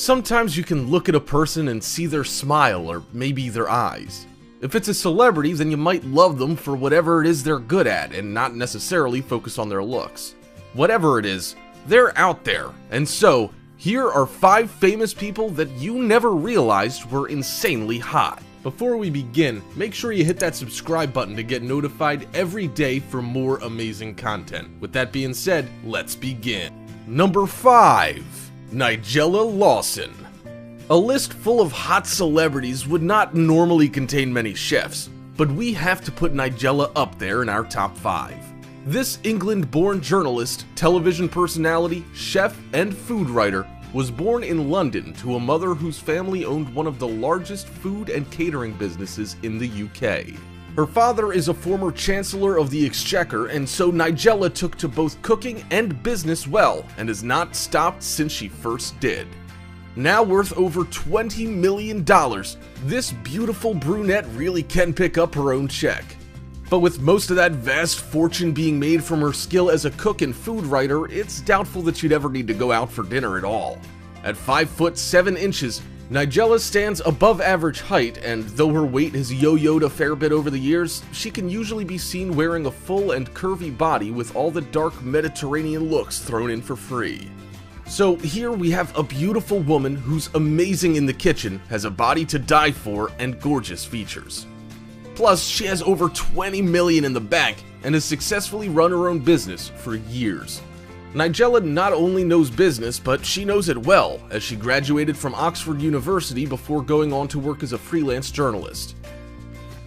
Sometimes you can look at a person and see their smile or maybe their eyes. If it's a celebrity, then you might love them for whatever it is they're good at and not necessarily focus on their looks. Whatever it is, they're out there. And so, here are 5 famous people that you never realized were insanely hot. Before we begin, make sure you hit that subscribe button to get notified every day for more amazing content. With that being said, let's begin. Number 5. Nigella Lawson. A list full of hot celebrities would not normally contain many chefs, but we have to put Nigella up there in our top 5. This England-born journalist, television personality, chef, and food writer was born in London to a mother whose family owned one of the largest food and catering businesses in the UK. Her father is a former Chancellor of the Exchequer, and so Nigella took to both cooking and business well, and has not stopped since she first did. Now worth over $20 million, this beautiful brunette really can pick up her own check. But with most of that vast fortune being made from her skill as a cook and food writer, it's doubtful that she'd ever need to go out for dinner at all. At 5 foot 7 inches, Nigella stands above average height, and though her weight has yo-yoed a fair bit over the years, she can usually be seen wearing a full and curvy body with all the dark Mediterranean looks thrown in for free. So here we have a beautiful woman who's amazing in the kitchen, has a body to die for, and gorgeous features. Plus, she has over 20 million in the bank and has successfully run her own business for years. Nigella not only knows business, but she knows it well, as she graduated from Oxford University before going on to work as a freelance journalist.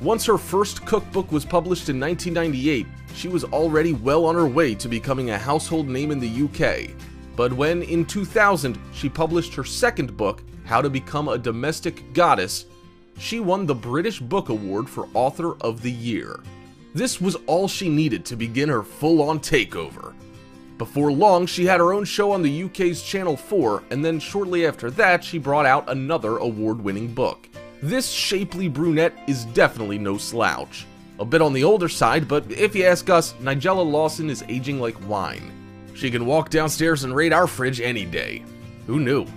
Once her first cookbook was published in 1998, she was already well on her way to becoming a household name in the UK. But when, in 2000, she published her second book, How to Become a Domestic Goddess, she won the British Book Award for Author of the Year. This was all she needed to begin her full-on takeover. Before long, she had her own show on the UK's Channel 4, and then shortly after that, she brought out another award-winning book. This shapely brunette is definitely no slouch. A bit on the older side, but if you ask us, Nigella Lawson is aging like wine. She can walk downstairs and raid our fridge any day. Who knew?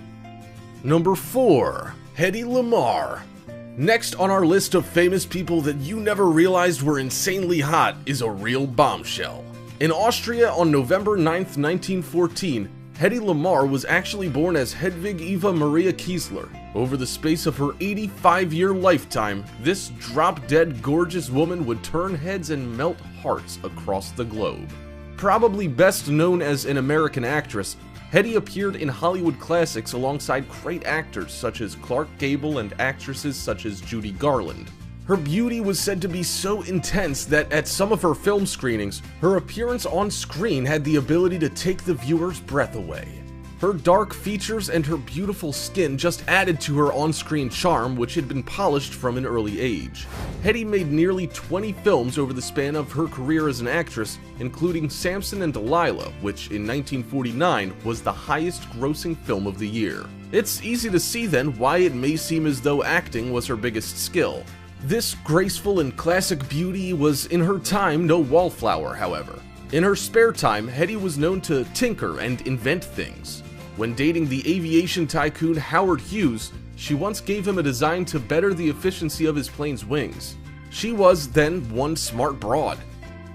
Number 4. Hedy Lamarr. Next on our list of famous people that you never realized were insanely hot is a real bombshell. In Austria on November 9th, 1914, Hedy Lamarr was actually born as Hedwig Eva Maria Kiesler. Over the space of her 85-year lifetime, this drop-dead gorgeous woman would turn heads and melt hearts across the globe. Probably best known as an American actress, Hedy appeared in Hollywood classics alongside great actors such as Clark Gable and actresses such as Judy Garland. Her beauty was said to be so intense that at some of her film screenings, her appearance on screen had the ability to take the viewer's breath away. Her dark features and her beautiful skin just added to her on-screen charm, which had been polished from an early age. Hedy made nearly 20 films over the span of her career as an actress, including Samson and Delilah, which in 1949 was the highest-grossing film of the year. It's easy to see then why it may seem as though acting was her biggest skill. This graceful and classic beauty was in her time no wallflower, however. In her spare time, Hedy was known to tinker and invent things. When dating the aviation tycoon Howard Hughes, she once gave him a design to better the efficiency of his plane's wings. She was, then, one smart broad.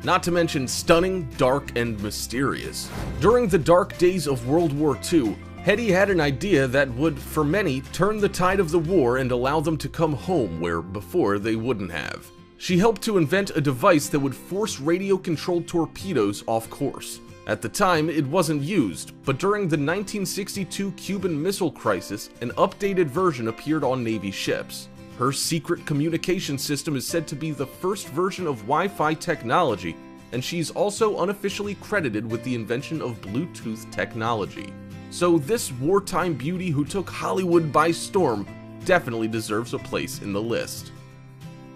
Not to mention stunning, dark, and mysterious. During the dark days of World War II, Hedy had an idea that would, for many, turn the tide of the war and allow them to come home where before they wouldn't have. She helped to invent a device that would force radio-controlled torpedoes off course. At the time, it wasn't used, but during the 1962 Cuban Missile Crisis, an updated version appeared on Navy ships. Her secret communication system is said to be the first version of Wi-Fi technology, and she's also unofficially credited with the invention of Bluetooth technology. So this wartime beauty who took Hollywood by storm definitely deserves a place in the list.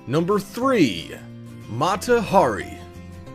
Number 3. Mata Hari.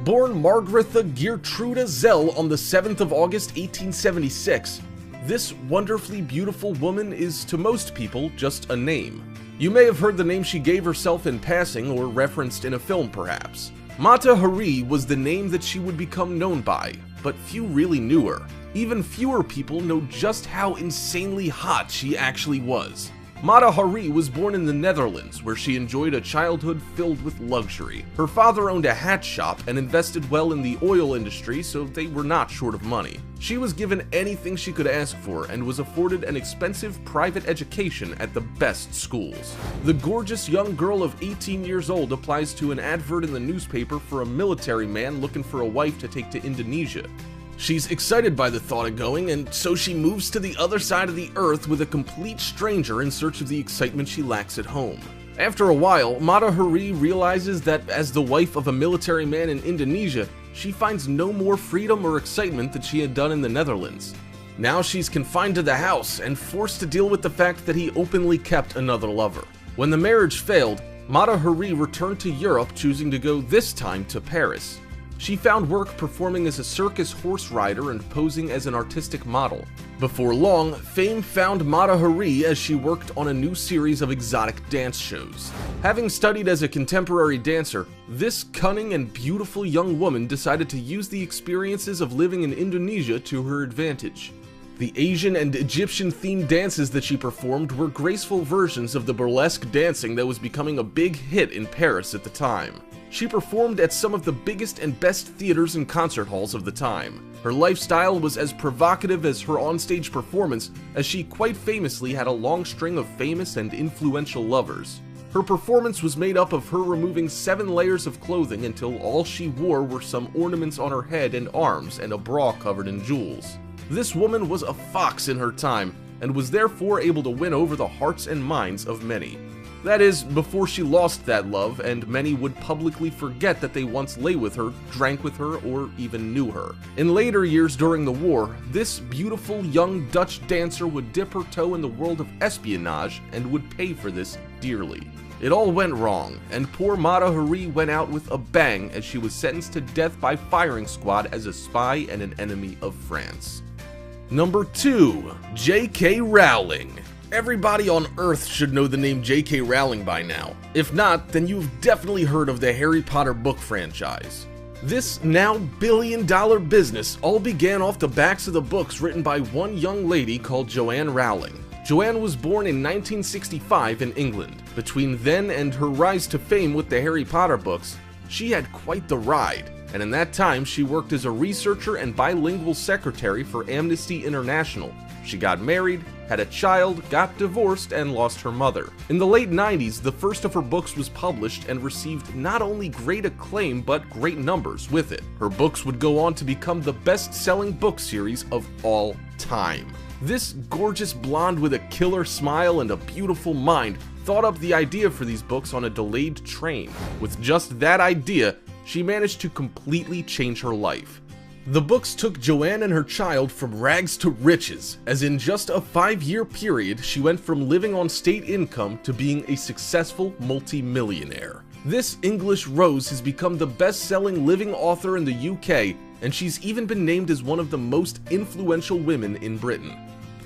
Born Margaretha Geertruida Zell on the 7th of August 1876, this wonderfully beautiful woman is to most people just a name. You may have heard the name she gave herself in passing or referenced in a film perhaps. Mata Hari was the name that she would become known by, but few really knew her. Even fewer people know just how insanely hot she actually was. Mata Hari was born in the Netherlands, where she enjoyed a childhood filled with luxury. Her father owned a hat shop and invested well in the oil industry, so they were not short of money. She was given anything she could ask for and was afforded an expensive private education at the best schools. The gorgeous young girl of 18 years old applies to an advert in the newspaper for a military man looking for a wife to take to Indonesia. She's excited by the thought of going, and so she moves to the other side of the earth with a complete stranger in search of the excitement she lacks at home. After a while, Mata Hari realizes that as the wife of a military man in Indonesia, she finds no more freedom or excitement than she had done in the Netherlands. Now she's confined to the house and forced to deal with the fact that he openly kept another lover. When the marriage failed, Mata Hari returned to Europe, choosing to go this time to Paris. She found work performing as a circus horse rider and posing as an artistic model. Before long, fame found Mata Hari as she worked on a new series of exotic dance shows. Having studied as a contemporary dancer, this cunning and beautiful young woman decided to use the experiences of living in Indonesia to her advantage. The Asian and Egyptian-themed dances that she performed were graceful versions of the burlesque dancing that was becoming a big hit in Paris at the time. She performed at some of the biggest and best theaters and concert halls of the time. Her lifestyle was as provocative as her onstage performance, as she quite famously had a long string of famous and influential lovers. Her performance was made up of her removing 7 layers of clothing until all she wore were some ornaments on her head and arms and a bra covered in jewels. This woman was a fox in her time, and was therefore able to win over the hearts and minds of many. That is, before she lost that love, and many would publicly forget that they once lay with her, drank with her, or even knew her. In later years during the war, this beautiful young Dutch dancer would dip her toe in the world of espionage and would pay for this dearly. It all went wrong, and poor Mata Hari went out with a bang as she was sentenced to death by firing squad as a spy and an enemy of France. Number 2. J.K. Rowling. Everybody on Earth should know the name J.K. Rowling by now. If not, then you've definitely heard of the Harry Potter book franchise. This now billion-dollar business all began off the backs of the books written by one young lady called Joanne Rowling. Joanne was born in 1965 in England. Between then and her rise to fame with the Harry Potter books, she had quite the ride, and in that time she worked as a researcher and bilingual secretary for Amnesty International. She got married, had a child, got divorced, and lost her mother. In the late 90s, the first of her books was published and received not only great acclaim, but great numbers with it. Her books would go on to become the best-selling book series of all time. This gorgeous blonde with a killer smile and a beautiful mind thought up the idea for these books on a delayed train. With just that idea, she managed to completely change her life. The books took Joanne and her child from rags to riches, as in just a 5-year period, she went from living on state income to being a successful multi-millionaire. This English Rose has become the best-selling living author in the UK, and she's even been named as one of the most influential women in Britain.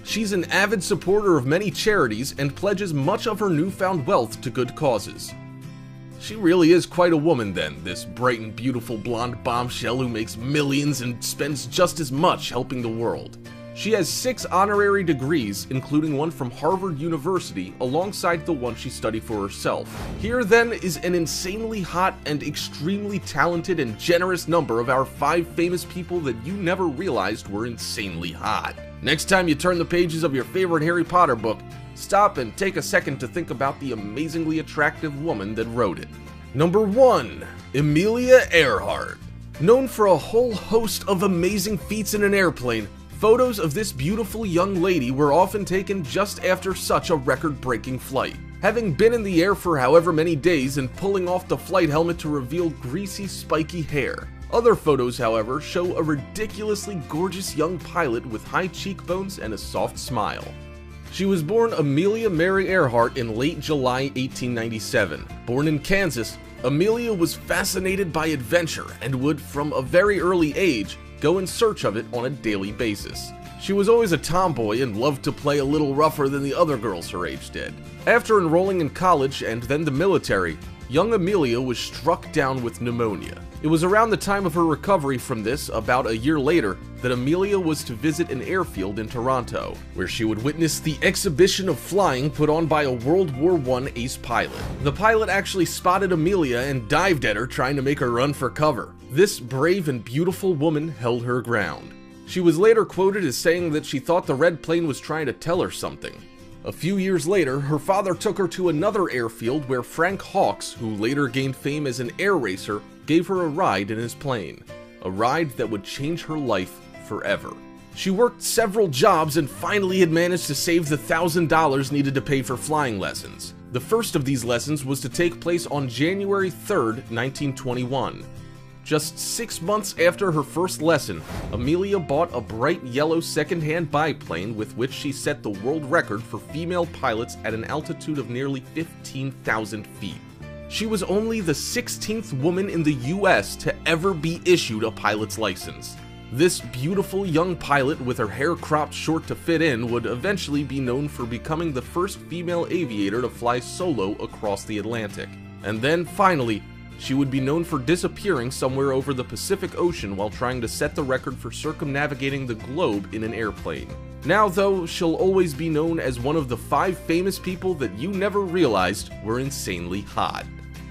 She's an avid supporter of many charities and pledges much of her newfound wealth to good causes. She really is quite a woman then, this bright and beautiful blonde bombshell who makes millions and spends just as much helping the world. She has 6 honorary degrees, including one from Harvard University, alongside the one she studied for herself. Here then is an insanely hot and extremely talented and generous number of our 5 famous people that you never realized were insanely hot. Next time you turn the pages of your favorite Harry Potter book, stop and take a second to think about the amazingly attractive woman that wrote it. Number 1. Amelia Earhart. Known for a whole host of amazing feats in an airplane, photos of this beautiful young lady were often taken just after such a record-breaking flight. Having been in the air for however many days and pulling off the flight helmet to reveal greasy, spiky hair. Other photos, however, show a ridiculously gorgeous young pilot with high cheekbones and a soft smile. She was born Amelia Mary Earhart in late July 1897. Born in Kansas, Amelia was fascinated by adventure and would, from a very early age, go in search of it on a daily basis. She was always a tomboy and loved to play a little rougher than the other girls her age did. After enrolling in college and then the military, young Amelia was struck down with pneumonia. It was around the time of her recovery from this, about a year later, that Amelia was to visit an airfield in Toronto, where she would witness the exhibition of flying put on by a World War I ace pilot. The pilot actually spotted Amelia and dived at her, trying to make her run for cover. This brave and beautiful woman held her ground. She was later quoted as saying that she thought the red plane was trying to tell her something. A few years later, her father took her to another airfield where Frank Hawks, who later gained fame as an air racer, gave her a ride in his plane. A ride that would change her life forever. She worked several jobs and finally had managed to save the $1,000 needed to pay for flying lessons. The first of these lessons was to take place on January 3rd, 1921. Just 6 months after her first lesson, Amelia bought a bright yellow second-hand biplane with which she set the world record for female pilots at an altitude of nearly 15,000 feet. She was only the 16th woman in the US to ever be issued a pilot's license. This beautiful young pilot with her hair cropped short to fit in would eventually be known for becoming the first female aviator to fly solo across the Atlantic. And then, finally, she would be known for disappearing somewhere over the Pacific Ocean while trying to set the record for circumnavigating the globe in an airplane. Now, though, she'll always be known as one of the 5 famous people that you never realized were insanely hot.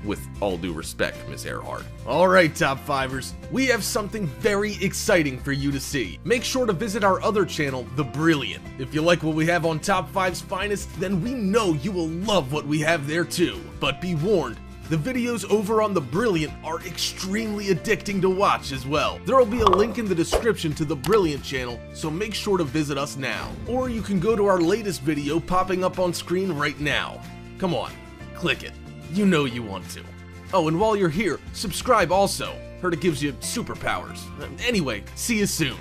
With all due respect, Miss Earhart. Alright, Top 5ers, we have something very exciting for you to see. Make sure to visit our other channel, The Brilliant. If you like what we have on Top 5's Finest, then we know you will love what we have there too. But be warned, the videos over on The Brilliant are extremely addicting to watch as well. There will be a link in the description to The Brilliant channel, so make sure to visit us now. Or you can go to our latest video popping up on screen right now. Come on, click it. You know you want to. Oh, and while you're here, subscribe also. Heard it gives you superpowers. Anyway, see you soon.